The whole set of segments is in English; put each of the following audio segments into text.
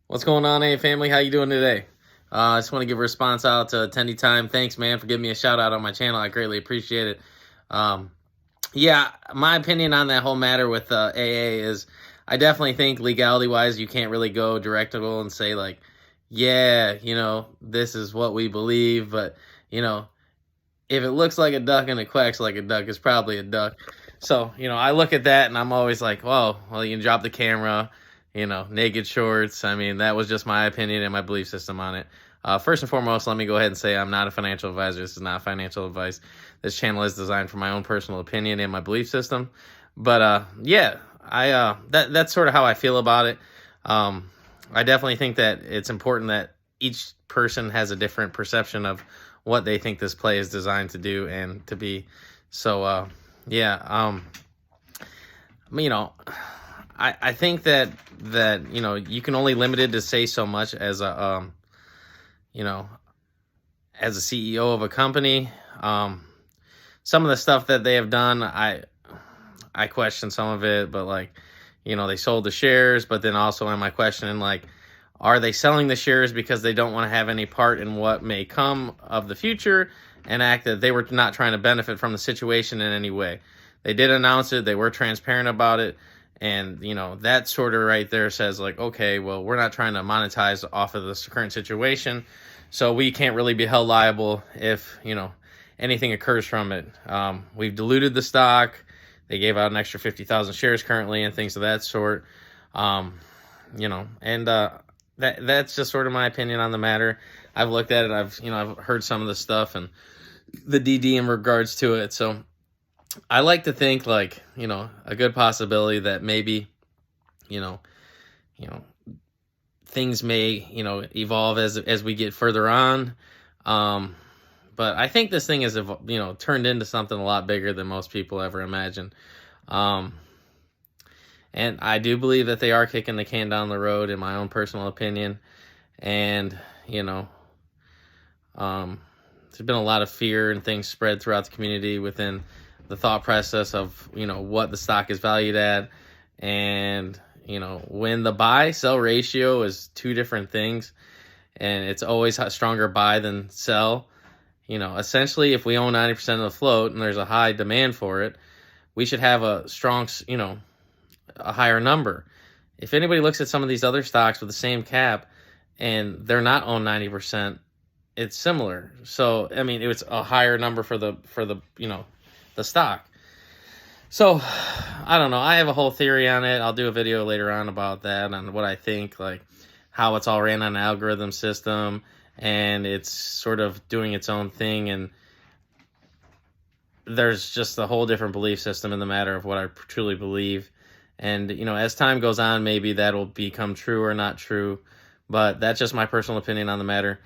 What's going on, hey family? How you doing today? I just want to give a response out to Tendie Time. Thanks, man, for giving me a shout out on my channel. I greatly appreciate it. Um, yeah, my opinion on that whole matter with AA is, I definitely think legality wise, you can't really go directable and say like, yeah, this is what we believe, but you know, if it looks like a duck and it quacks like a duck, it's probably a duck. So, I look at that and I'm always like, well, you can drop the camera, naked shorts. I mean, that was just my opinion and my belief system on it. First and foremost, let me go ahead and say I'm not a financial advisor. This is not financial advice. This channel is designed for my own personal opinion and my belief system. But yeah, that's sort of how I feel about it. I definitely think that it's important that each person has a different perception of what they think this play is designed to do and to be. So yeah, I think that you can only limited to say so much as you know as a CEO of a company. Some of the stuff that they have done, I question some of it, but they sold the shares, but then also am I questioning are they selling the shares because they don't want to have any part in what may come of the future and act that they were not trying to benefit from the situation in any way? They did announce it. They were transparent about it. And, that sort of right there says okay, well, we're not trying to monetize off of this current situation. So we can't really be held liable if, anything occurs from it. We've diluted the stock. They gave out an extra 50,000 shares currently and things of that sort. That's just sort of my opinion on the matter. I've looked at it. I've heard some of the stuff and the DD in regards to it. So I like to think a good possibility that maybe, things may, evolve as we get further on. But I think this thing has, turned into something a lot bigger than most people ever imagined. And I do believe that they are kicking the can down the road, in my own personal opinion. And, there's been a lot of fear and things spread throughout the community within the thought process of, what the stock is valued at. And, when the buy-sell ratio is two different things, and it's always a stronger buy than sell, essentially if we own 90% of the float and there's a high demand for it, we should have a strong, a higher number. If anybody looks at some of these other stocks with the same cap and they're not owned 90%, it's similar. So, I mean, it's a higher number for the the stock. So, I don't know. I have a whole theory on it. I'll do a video later on about that, on what I think, how it's all ran on an algorithm system and it's sort of doing its own thing. And there's just a whole different belief system in the matter of what I truly believe. And, as time goes on, maybe that'll become true or not true. But that's just my personal opinion on the matter.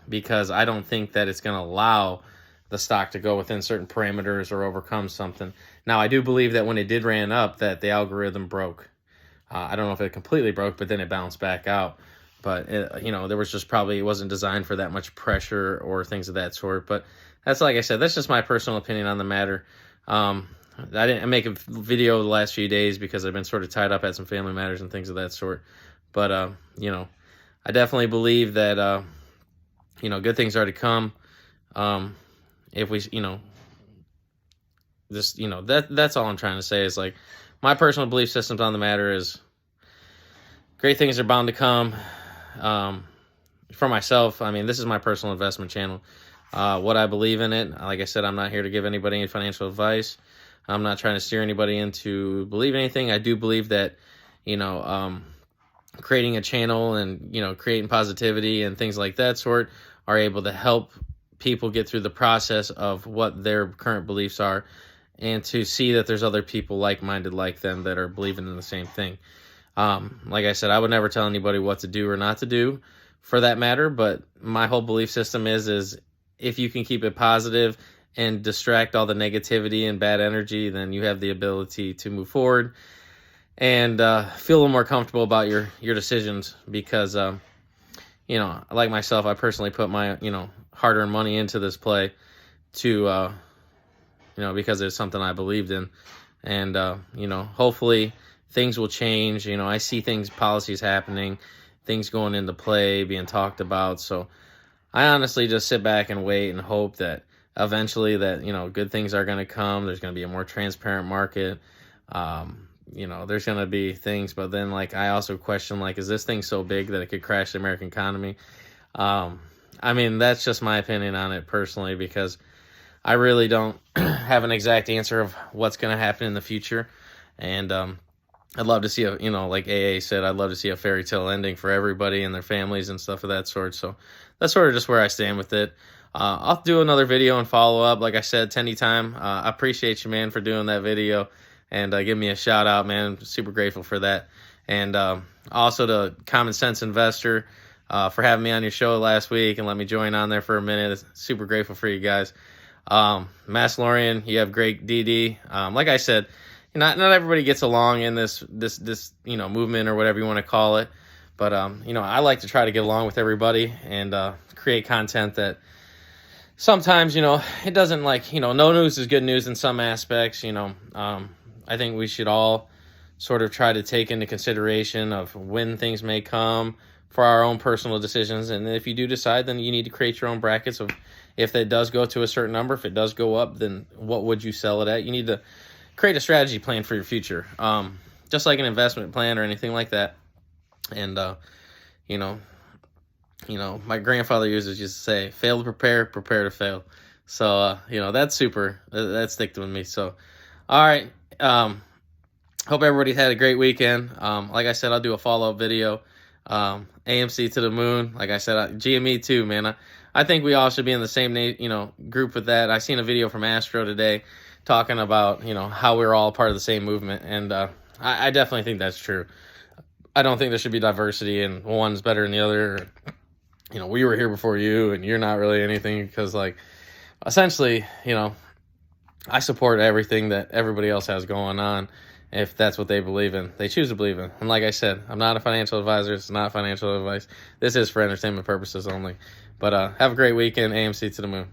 Because I don't think that it's going to allow the stock to go within certain parameters or overcome something. Now, I do believe that when it did ran up, that the algorithm broke. I don't know if it completely broke, but then it bounced back out. But, there was just probably, it wasn't designed for that much pressure or things of that sort. But that's, like I said, that's just my personal opinion on the matter. I didn't make a video the last few days because I've been sort of tied up at some family matters and things of that sort. But, I definitely believe that, good things are to come. If we, that's all I'm trying to say is my personal belief systems on the matter is great things are bound to come. For myself, I mean, this is my personal investment channel. What I believe in it, like I said, I'm not here to give anybody any financial advice. I'm not trying to steer anybody into believe anything. I do believe that, creating a channel and, creating positivity and things like that sort are able to help people get through the process of what their current beliefs are and to see that there's other people like-minded like them that are believing in the same thing. Like I said, I would never tell anybody what to do or not to do for that matter, but my whole belief system is if you can keep it positive and distract all the negativity and bad energy, then you have the ability to move forward and feel a little more comfortable about your decisions because, like myself, I personally put my, hard-earned money into this play to, because it's something I believed in. And, hopefully things will change. You know, I see policies happening, things going into play, being talked about. So I honestly just sit back and wait and hope that eventually that, you know, good things are going to come. There's going to be a more transparent market. You know, there's going to be things, but then like, I also question, like, is this thing so big that it could crash the American economy? I mean, that's just my opinion on it personally, because I really don't have an exact answer of what's going to happen in the future. And, I'd love to see a, you know, like AA said, I'd love to see a fairy tale ending for everybody and their families and stuff of that sort. So that's sort of just where I stand with it. I'll do another video and follow up. Like I said, Tendie time. I appreciate you, man, for doing that video and give me a shout out, man. Super grateful for that. And also to Common Sense Investor for having me on your show last week and let me join on there for a minute. Super grateful for you guys. Mass Lorian, you have great DD. Like I said, not everybody gets along in this you know, movement or whatever you want to call it, but you know, I like to try to get along with everybody and create content that sometimes, you know, it doesn't, like, you know, no news is good news in some aspects. You know, I think we should all sort of try to take into consideration of when things may come for our own personal decisions. And if you do decide, then you need to create your own brackets of, if it does go to a certain number, if it does go up, then what would you sell it at? You need to create a strategy plan for your future, just like an investment plan or anything like that. And you know, my grandfather used to say, "Fail to prepare, prepare to fail." So you know, that's super. That sticked with me. So, all right. Hope everybody had a great weekend. Like I said, I'll do a follow-up video. AMC to the moon. Like I said, GME too, man. I think we all should be in the same, you know, group with that. I seen a video from Astro today talking about, you know, how we're all part of the same movement. And I definitely think that's true. I don't think there should be diversity and one's better than the other. You know, we were here before you and you're not really anything, because, like, essentially, you know, I support everything that everybody else has going on if that's what they believe in. They choose to believe in. And like I said, I'm not a financial advisor. It's not financial advice. This is for entertainment purposes only. But have a great weekend. AMC to the moon.